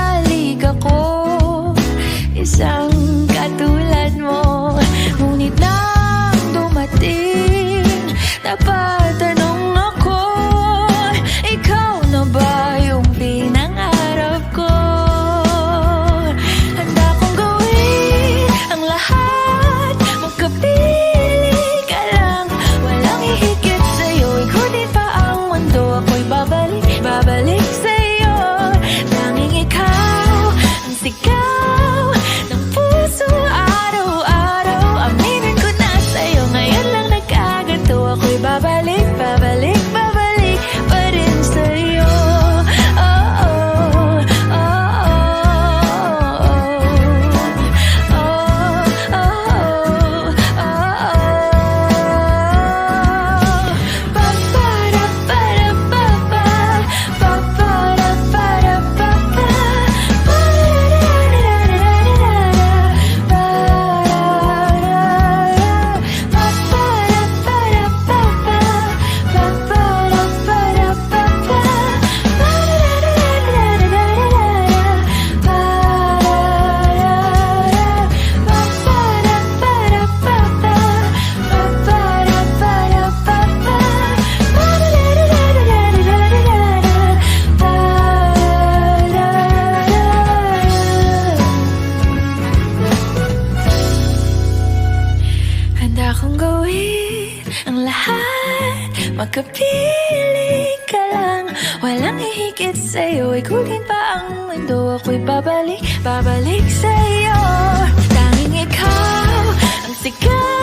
halik ako, isang katulad mo. Ngunit nang dumating, napatanong ako, ikaw na ba yung pinangarap ko? Handa kong gawin ang lahat, magkapili ka lang, walang hihigit sa'yo. Ikutin pa ang mundo, ako'y babalik, babalik sa'yo. Tanging ikaw ang sigaw ng puso araw-araw. Aminin ko na sa'yo, ngayon lang nagkaganto. Ako'y babalik, babalik, babalik pa rin sa'yo. Oh, oh, oh, oh, oh, oh, oh, handa kong gawin ang lahat, magkapili ka lang, walang hihigit sa'yo. Ikutin pa ang mundo, ako'y babalik, babalik sa'yo. Tanging ikaw ang sigaw